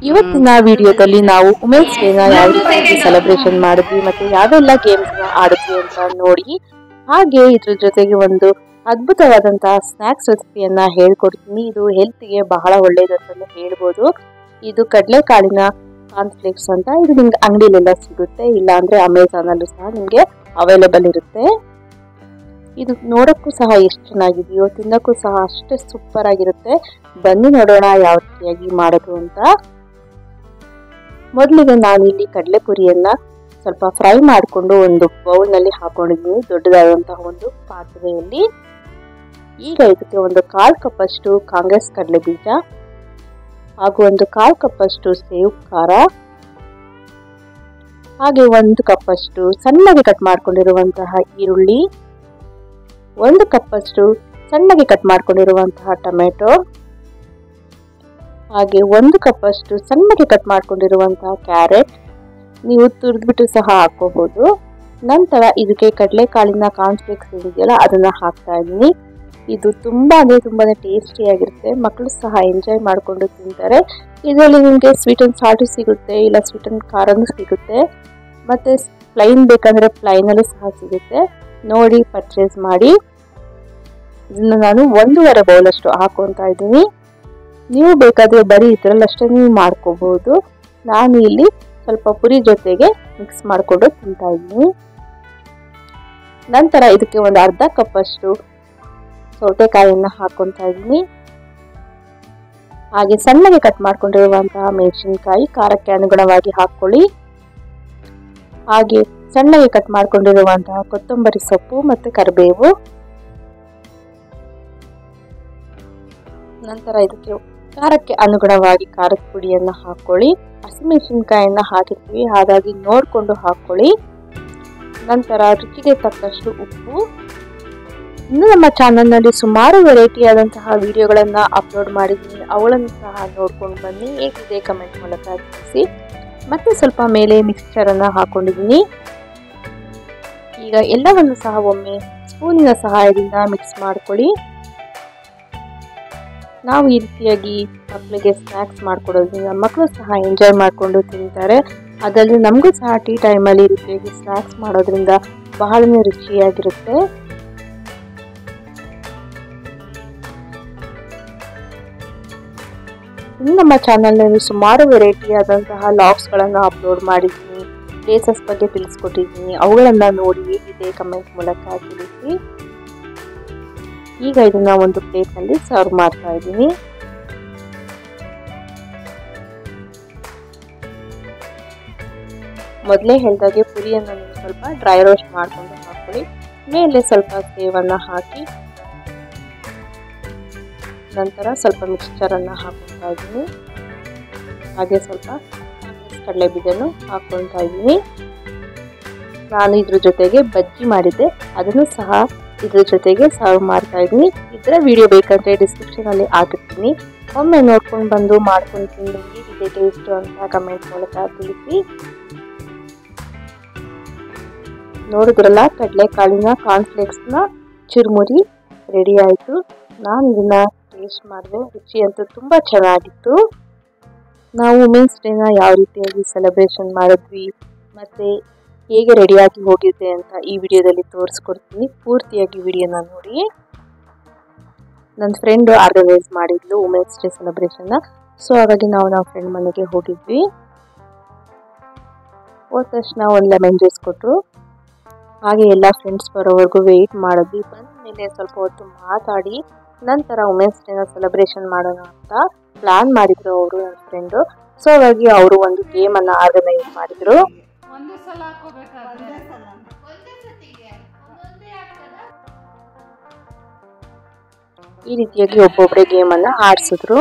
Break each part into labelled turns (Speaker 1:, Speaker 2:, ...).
Speaker 1: ಇವತ್ತಿನ ವಿಡಿಯೋದಲ್ಲಿ ನಾವು ವುಮೆನ್ಸ್ ಡೇನ ಯಾವ ರೀತಿ ಸೆಲೆಬ್ರೇಷನ್ ಮಾಡಿದ್ವಿ ಮತ್ತೆ ಯಾವೆಲ್ಲ ಗೇಮ್ಸ್ ನ ಆಡಿದ್ವಿ ಅಂತ ನೋಡಿ, ಹಾಗೆ ಇದ್ರ ಜೊತೆಗೆ ಒಂದು ಅದ್ಭುತವಾದಂತಹ ಸ್ನಾಕ್ಸ್ ರೆಸಿಪಿಯನ್ನ ಹೇಳ್ಕೊಡ್ತೀನಿ. ಇದು ಹೆಲ್ತ್ ಗೆ ಬಹಳ ಒಳ್ಳೇದು ಅಂತ ಹೇಳ್ಬೋದು. ಇದು ಕಡಲೆಕಾಳಿನ ಕಾರ್ನ್ಫ್ಲೇಕ್ಸ್ ಅಂತ. ಇದು ನಿಮ್ಗೆ ಅಂಗಡಿಲೆಲ್ಲ ಸಿಗುತ್ತೆ, ಇಲ್ಲ ಅಂದ್ರೆ ಅಮೆಝಾನ್ ಅಲ್ಲೂ ಸಹ ನಿಮ್ಗೆ ಅವೈಲೇಬಲ್ ಇರುತ್ತೆ. ಇದು ನೋಡಕ್ಕೂ ಸಹ ಎಷ್ಟು ಚೆನ್ನಾಗಿದೆಯೋ, ತಿನ್ನಕ್ಕೂ ಸಹ ಅಷ್ಟೇ ಸೂಪರ್ ಆಗಿರುತ್ತೆ. ಬನ್ನಿ ನೋಡೋಣ ಯಾವ ರೀತಿಯಾಗಿ ಮಾಡೋದು ಅಂತ. ಮೊದಲಿಗೆ ನಾನು ಇಲ್ಲಿ ಕಡಲೆಪುರಿಯನ್ನ ಸ್ವಲ್ಪ ಫ್ರೈ ಮಾಡಿಕೊಂಡು ಒಂದು ಬೌಲ್ ನಲ್ಲಿ ಹಾಕೊಂಡಿದ್ದೀನಿ, ದೊಡ್ಡದಾದಂತಹ ಒಂದು ಪಾತ್ರೆಯಲ್ಲಿ. ಈಗ ಇದಕ್ಕೆ ಒಂದು 1/4 ಕಪ್ ಅಷ್ಟು ಕಾಂಗ್ರೆಸ್ ಕಡಲೆ ಬೀಜ ಹಾಗೂ ಒಂದು 1/4 ಕಪ್ ಅಷ್ಟು ಸೇವ್ ಖಾರ, ಹಾಗೆ 1 ಕಪ್ ಅಷ್ಟು ಸಣ್ಣಗೆ ಕಟ್ ಮಾಡ್ಕೊಂಡಿರುವಂತಹ ಈರುಳ್ಳಿ, 1 ಕಪ್ ಅಷ್ಟು ಸಣ್ಣಗೆ ಕಟ್ ಮಾಡ್ಕೊಂಡಿರುವಂತಹ ಟೊಮೆಟೊ, ಹಾಗೆ 1 ಕಪ್ ಅಷ್ಟು ಸಣ್ಣಗೆ ಕಟ್ ಮಾಡ್ಕೊಂಡಿರುವಂತಹ ಕ್ಯಾರೆಟ್. ನೀವು ತುರಿದ್ಬಿಟ್ಟು ಸಹ ಹಾಕೋಬಹುದು. ನಂತರ ಇದಕ್ಕೆ ಕಡಲೆಕಾಳಿನ ಕಾರ್ನ್ಫ್ಲೇಕ್ಸ್ ಇದೆಯಲ್ಲ ಅದನ್ನ ಹಾಕ್ತಾ ಇದ್ದೀನಿ. ಇದು ತುಂಬಾನೇ ಟೇಸ್ಟಿ ಆಗಿರುತ್ತೆ. ಮಕ್ಕಳು ಸಹ ಎಂಜಾಯ್ ಮಾಡ್ಕೊಂಡು ತಿಂತಾರೆ. ಇದರಲ್ಲಿ ನಿಮಗೆ ಸ್ವೀಟ್ ಅಂಡ್ ಸಾಲ್ಟ್ ಸಿಗುತ್ತೆ, ಇಲ್ಲ ಸ್ವೀಟ್ ಅಂಡ್ ಖಾರನೂ ಸಿಗುತ್ತೆ, ಮತ್ತೆ ಪ್ಲೈನ್ ಬೇಕಂದ್ರೆ ಪ್ಲೈನ್ ಅಲ್ಲೂ ಸಹ ಸಿಗುತ್ತೆ. ನೋಡಿ ಪರ್ಚೇಸ್ ಮಾಡಿ. ಇದನ್ನ ನಾನು 1.5 ಬೌಲ್ ಅಷ್ಟು ಹಾಕೊಂತಾ ಇದ್ದೀನಿ. ನೀವು ಬೇಕಾದ್ರೆ ಬರೀ ಇದರಲ್ಲಷ್ಟೇ ನೀವು ಮಾಡ್ಕೋಬಹುದು. ನಾನು ಇಲ್ಲಿ ಸ್ವಲ್ಪ ಪುರಿ ಜೊತೆಗೆ ಮಿಕ್ಸ್ ಮಾಡಿಕೊಂಡು ತಿಂತಾ ಇದ್ದೀನಿ. ನಂತರ ಇದಕ್ಕೆ ಒಂದು 1/2 ಕಪ್ ಅಷ್ಟು ಸೌತೆಕಾಯಿಯನ್ನ ಹಾಕೊಂತಾ ಇದ್ದೀನಿ. ಹಾಗೆ ಸಣ್ಣಗೆ ಕಟ್ ಮಾಡ್ಕೊಂಡಿರುವಂತಹ ಮೆಣಸಿನಕಾಯಿ, ಖಾರಕ್ಕೆ ಅನುಗುಣವಾಗಿ ಹಾಕೊಳ್ಳಿ. ಹಾಗೆ ಸಣ್ಣಗೆ ಕಟ್ ಮಾಡ್ಕೊಂಡಿರುವಂತಹ ಕೊತ್ತಂಬರಿ ಸೊಪ್ಪು ಮತ್ತೆ ಕರಿಬೇವು. ನಂತರ ಇದಕ್ಕೆ ಖಾರಕ್ಕೆ ಅನುಗುಣವಾಗಿ ಖಾರದ ಪುಡಿಯನ್ನ ಹಾಕೊಳ್ಳಿ. ಹಸಿಮೆಣಸಿನಕಾಯಿಯನ್ನ ಹಾಕಿರ್ತೀವಿ, ಹಾಗಾಗಿ ನೋಡ್ಕೊಂಡು ಹಾಕೊಳ್ಳಿ. ನಂತರ ರುಚಿಗೆ ತಕ್ಕಷ್ಟು ಉಪ್ಪು. ಇನ್ನು ನಮ್ಮ ಚಾನಲ್ ನಲ್ಲಿ ಸುಮಾರು ವೆರೈಟಿ ಆದಂತಹ ವಿಡಿಯೋಗಳನ್ನ ಅಪ್ಲೋಡ್ ಮಾಡಿದ್ದೀನಿ, ಅವುಗಳನ್ನು ಸಹ ನೋಡ್ಕೊಂಡು ಬನ್ನಿ. ಹೇಗಿದೆ ಕಮೆಂಟ್ ಮೂಲಕ ತಿಳಿಸಿ. ಮತ್ತೆ ಸ್ವಲ್ಪ ಮೇಲೆ ಮಿಕ್ಸ್ಚರ್ ಅನ್ನ ಹಾಕೊಂಡಿದ್ದೀನಿ. ಈಗ ಎಲ್ಲವನ್ನು ಸಹ ಒಮ್ಮೆ ಸ್ಪೂನಿನ ಸಹಾಯದಿಂದ ಮಿಕ್ಸ್ ಮಾಡ್ಕೊಳ್ಳಿ. ನಾವು ಈ ರೀತಿಯಾಗಿ ಮಕ್ಕಳಿಗೆ ಸ್ನ್ಯಾಕ್ಸ್ ಮಾಡ್ಕೊಡೋದ್ರಿಂದ ಮಕ್ಕಳು ಸಹ ಎಂಜಾಯ್ ಮಾಡಿಕೊಂಡು ತಿಂತಾರೆ. ಅದರಲ್ಲಿ ನಮಗೂ ಸಹ ಟೀ ಟೈಮಲ್ಲಿ ಈ ರೀತಿಯಾಗಿ ಸ್ನ್ಯಾಕ್ಸ್ ಮಾಡೋದ್ರಿಂದ ಬಹಳನೇ ರುಚಿಯಾಗಿರುತ್ತೆ. ಇನ್ನು ನಮ್ಮ ಚಾನಲ್ನಲ್ಲಿ ಸುಮಾರು ವೆರೈಟಿ ಆದಂತಹ ಲಾಗ್ಸ್ಗಳನ್ನು ಅಪ್ಲೋಡ್ ಮಾಡಿದ್ದೀನಿ, ಪ್ಲೇಸಸ್ ಬಗ್ಗೆ ತಿಳಿಸ್ಕೊಟ್ಟಿದ್ದೀನಿ. ಅವುಗಳನ್ನು ನೋಡಿ ಹೇಗಿದೆ ಕಮೆಂಟ್ ಮೂಲಕ ತಿಳಿಸಿ. ಈಗ ಇದನ್ನ ಒಂದು ಪ್ಲೇಟ್ ನಲ್ಲಿ ಸರ್ವ್ ಮಾಡ್ತಾ ಇದ್ದೀನಿ. ಮೊದಲೇ ಹೇಳಿದಾಗೆ ಪುರಿಯನ್ನು ಸ್ವಲ್ಪ ಡ್ರೈ ರೋಸ್ಟ್ ಮಾಡ್ಕೊಂಡು ಹಾಕೊಳ್ಳಿ. ಮೇಲೆ ಸ್ವಲ್ಪ ಸೇವನ್ನ ಹಾಕಿ ನಂತರ ಸ್ವಲ್ಪ ಮಿಕ್ಸ್ಚರ್ ಅನ್ನ ಹಾಕೊತಾ ಇದ್ದೀನಿ. ಹಾಗೆ ಸ್ವಲ್ಪ ಕಡಲೆ ಬೀಜನು ಹಾಕೊತಾ ಇದ್ದೀನಿ. ನಾನು ಇದ್ರ ಜೊತೆಗೆ ಬಜ್ಜಿ ಮಾಡಿದ್ದೆ, ಅದನ್ನು ಸಹ ಇದ್ರ ಜೊತೆಗೆ ಸರ್ವ್ ಮಾಡ್ತಾ ಇದ್ದೀನಿ. ಇದರ ವಿಡಿಯೋ ಬೇಕಂದ್ರೆ ಡಿಸ್ಕ್ರಿಪ್ಷನ್ ಅಲ್ಲಿ ಹಾಕಿರ್ತೀನಿ, ಒಮ್ಮೆ ನೋಡ್ಕೊಂಡು ಬಂದು ಮಾಡ್ಕೊಂಡು ತಿಂದು ಹೇಗಿದೆ ಟೇಸ್ಟ್ ಅಂತ ಕಮೆಂಟ್ ಮೂಲಕ ತಿಳಿಸಿ. ನೋಡಿದ್ರಲ್ಲ, ಕಡಲೆಕಾಳಿನ ಕಾರ್ನ್ಫ್ಲೇಕ್ಸ್ ನ ಚುರುಮುರಿ ರೆಡಿ ಆಯ್ತು. ನಾನು ಇದನ್ನ ಟೇಸ್ಟ್ ಮಾಡಿದೆ, ರುಚಿ ಅಂತೂ ತುಂಬಾ ಚೆನ್ನಾಗಿತ್ತು. ನಾವು ವುಮೆನ್ಸ್ ಡೇನ ಯಾವ ರೀತಿಯಾಗಿ ಸೆಲೆಬ್ರೇಷನ್ ಮಾಡಿದ್ವಿ ಮತ್ತೆ ಹೇಗೆ ರೆಡಿಯಾಗಿ ಹೋಗಿದೆ ಅಂತ ಈ ವಿಡಿಯೋದಲ್ಲಿ ತೋರಿಸ್ಕೊಡ್ತೀನಿ. ಪೂರ್ತಿಯಾಗಿ ವಿಡಿಯೋನ ನೋಡಿ. ನನ್ನ ಫ್ರೆಂಡ್ ಆರ್ಗನೈಸ್ ಮಾಡಿದ್ಲು ವುಮೆನ್ಸ್ ಡೇ ಸೆಲೆಬ್ರೇಷನ್. ಸೊ ಹಾಗಾಗಿ ನಾವು ಫ್ರೆಂಡ್ ಮನೆಗೆ ಹೋಗಿದ್ವಿ. ಹೋದ ತಕ್ಷಣ ಒಂದು ಲೆಮನ್ ಜ್ಯೂಸ್ ಕೊಟ್ಟರು. ಹಾಗೆ ಎಲ್ಲ ಫ್ರೆಂಡ್ಸ್ ಬರೋವರೆಗೂ ವೆಯ್ಟ್ ಮಾಡಿದ್ವಿ. ಬಂದ್ಮೇಲೆ ಸ್ವಲ್ಪ ಹೊತ್ತು ಮಾತಾಡಿ ನಂತರ ವುಮೆನ್ಸ್ ಡೇನ ಸೆಲೆಬ್ರೇಷನ್ ಮಾಡೋಣ ಅಂತ ಪ್ಲಾನ್ ಮಾಡಿದ್ರು ಅವರು, ನನ್ನ ಫ್ರೆಂಡು. ಸೊ ಹಾಗಾಗಿ ಅವರು ಒಂದು ಗೇಮ್ ಅನ್ನ ಆರ್ಗನೈಸ್ ಮಾಡಿದ್ರು. ಈ ರೀತಿಯಾಗಿ ಒಬ್ಬೊಬ್ಬರೇ ಗೇಮ್ ಅನ್ನ ಆಡಿಸಿದ್ರು.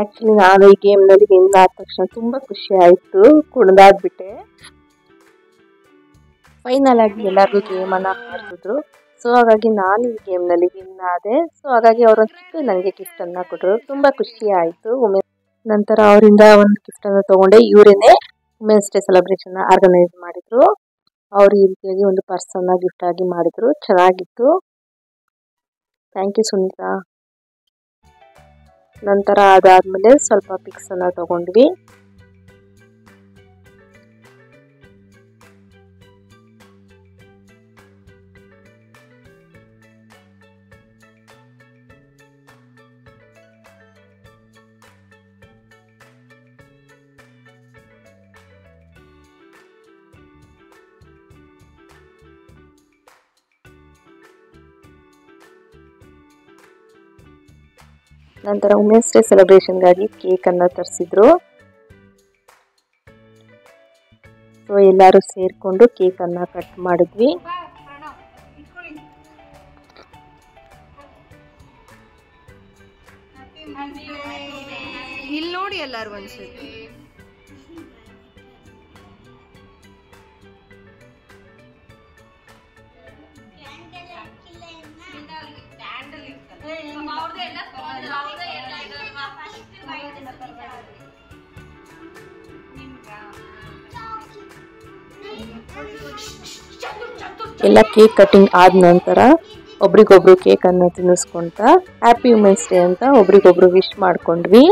Speaker 1: ಆಕ್ಚುಲಿ ನಾನು ಈ ಗೇಮ್ ನಲ್ಲಿ ವಿನ್ ಆದ ತಕ್ಷಣ ತುಂಬಾ ಖುಷಿ ಆಯ್ತು, ಕುಣಿದಾಡ್ಬಿಟ್ಟೆ. ಫೈನಲ್ ಆಗಿ ಎಲ್ಲರಿಗೂ ಗೇಮ್ ಅನ್ನ ಆಡ್ಸಿದ್ರು. ಸೊ ಹಾಗಾಗಿ ನಾನು ಈ ಗೇಮ್ ನಲ್ಲಿ ವಿನ್ ಆದೆ. ಸೊ ಹಾಗಾಗಿ ಅವರೊಂದು ಚಿಕ್ಕ ನನಗೆ ಗಿಫ್ಟ್ ಅನ್ನ ಕೊಟ್ಟರು, ತುಂಬಾ ಖುಷಿ ಆಯ್ತು. ನಂತರ ಅವರಿಂದ ಒಂದು ಗಿಫ್ಟ್ ಅನ್ನ ತಗೊಂಡೆ. ಇವರೇನೆ ವುಮೆನ್ಸ್ ಡೇ ಸೆಲೆಬ್ರೇಷನ್ ಆರ್ಗನೈಸ್ ಮಾಡಿದ್ರು. ಅವ್ರು ಈ ರೀತಿಯಾಗಿ ಒಂದು ಪರ್ಸನ್ ಗಿಫ್ಟ್ ಆಗಿ ಮಾಡಿದ್ರು, ಚೆನ್ನಾಗಿತ್ತು. Thank you Sunita. ನಂತರ ಅದಾದ್ಮೇಲೆ ಸ್ವಲ್ಪ ಪಿಕ್ಸ್ ಅನ್ನ ತಗೊಂಡ್ವಿ. ನಂತರ ವುಮೆನ್ಸ್ ಡೇ ಸೆಲೆಬ್ರೇಷನ್ಗಾಗಿ ಕೇಕ್ ಅನ್ನ ತರಿಸಿದ್ರು. ಸೊ ಎಲ್ಲರೂ ಸೇರ್ಕೊಂಡು ಕೇಕ್ ಅನ್ನ ಕಟ್ ಮಾಡಿದ್ವಿ.
Speaker 2: ಇಲ್ಲಿ ನೋಡಿ ಎಲ್ಲರೂ ಒಂದ್ಸತಿ.
Speaker 1: ಎಲ್ಲ ಕೇಕ್ ಕಟಿಂಗ್ ಆದ ನಂತರ ಒಬ್ರಿಗೊಬ್ರು ಕೇಕ್ ಅನ್ನ ತಿನ್ನಿಸ್ಕೊಂತ ಹ್ಯಾಪಿ ವುಮೆನ್ಸ್ ಡೇ ಅಂತ ಒಬ್ರಿಗೊಬ್ರು ವಿಶ್ ಮಾಡ್ಕೊಂಡ್ವಿ.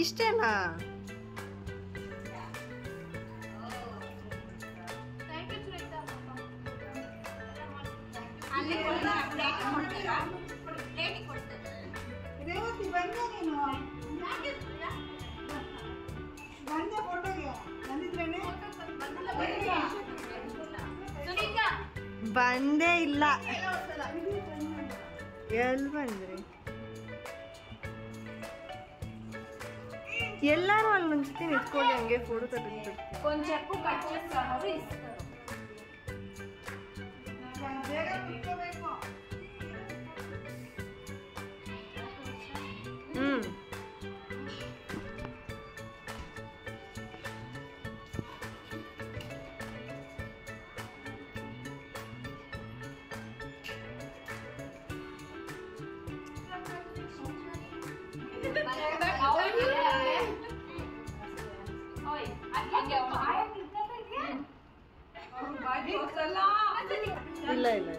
Speaker 2: ಇಷ್ಟೇನಾ? ಬಂದೇ ಇಲ್ಲ. ಎಲ್ಲಿ ಬಂದ್ರಿ? ಎಲ್ಲರೂ ಅಲ್ಲಿ ಒಂದ್ಸತಿ ನಿಂತ್ಕೊಳ್ಳಿ, ಹಂಗೆ ಫೋಟೋ ತೆಗೆದು. ಇಲ್ಲ ಇಲ್ಲ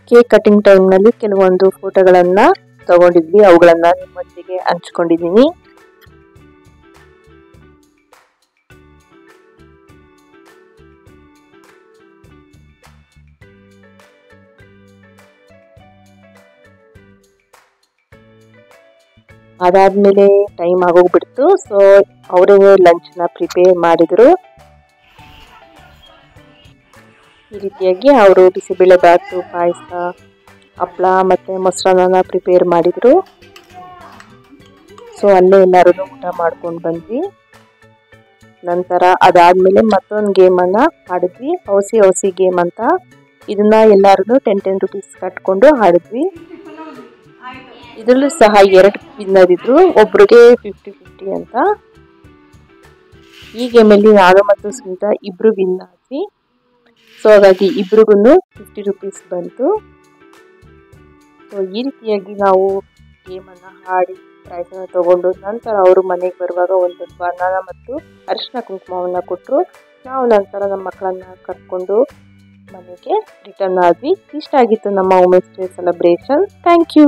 Speaker 1: ಕೇಕ್ ಕಟಿಂಗ್ ಟೈಮ್ ನಲ್ಲಿ ಕೆಲವೊಂದು ಫೋಟೋಗಳನ್ನ ತಗೊಂಡಿದ್ವಿ, ಅವುಗಳನ್ನ ನಿಮ್ಮೊಂದಿಗೆ ಹಂಚ್ಕೊಂಡಿದ್ದೀನಿ. ಅದಾದ್ಮೇಲೆ ಟೈಮ್ ಆಗೋಗ್ಬಿಡ್ತು. ಸೊ ಅವರೇ ಲಂಚ್ನ ಪ್ರಿಪೇರ್ ಮಾಡಿದ್ರು. ಈ ರೀತಿಯಾಗಿ ಅವರು ಬಿಸಿಬೇಳೆಬಾತು, ಪಾಯಸ, ಹಪ್ಪಳ ಮತ್ತು ಮೊಸರನ್ನ ಪ್ರಿಪೇರ್ ಮಾಡಿದರು. ಸೊ ಅಲ್ಲೇ ಎಲ್ಲರೂ ಊಟ ಮಾಡ್ಕೊಂಡು ಬಂದ್ವಿ. ನಂತರ ಅದಾದಮೇಲೆ ಮತ್ತೊಂದು ಗೇಮನ್ನು ಆಡಿದ್ವಿ, ಹೌಸಿ ಹೌಸಿ ಗೇಮ್ ಅಂತ. ಇದನ್ನು ಎಲ್ಲರೂ 10 ರೂಪೀಸ್ ಕಟ್ಕೊಂಡು ಆಡಿದ್ವಿ. ಇದರಲ್ಲೂ ಸಹ 2 ವಿನ್ನರ್ ಇದ್ರು, ಒಬ್ರಿಗೆ 50-50 ಅಂತ. ಈ ಗೇಮಲ್ಲಿ ನಾನು ಮತ್ತು ಸ್ಮಿತಾ ಇಬ್ರು ವಿನ್ ಆದ್ವಿ. ಸೊ ಹಾಗಾಗಿ ಇಬ್ರಿಗೂ 50 ರೂಪೀಸ್ ಬಂತು. ಸೊ ಈ ರೀತಿಯಾಗಿ ನಾವು ಗೇಮನ್ನು ಆಡಿ ಪ್ರೈಸನ್ನು ತಗೊಂಡು ನಂತರ ಅವರು ಮನೆಗೆ ಬರುವಾಗ ಒಂದು ಬನಾನ ಮತ್ತು ಅರಿಶಿನ ಕುಂಕುಮವನ್ನು ಕೊಟ್ಟರು. ನಾವು ನಂತರ ನಮ್ಮ ಮಕ್ಕಳನ್ನು ಕರ್ಕೊಂಡು ಮನೆಗೆ ರಿಟರ್ನ್ ಆದ್ವಿ. ಇಷ್ಟ ಆಗಿತ್ತು ನಮ್ಮ women's day celebration. Thank you.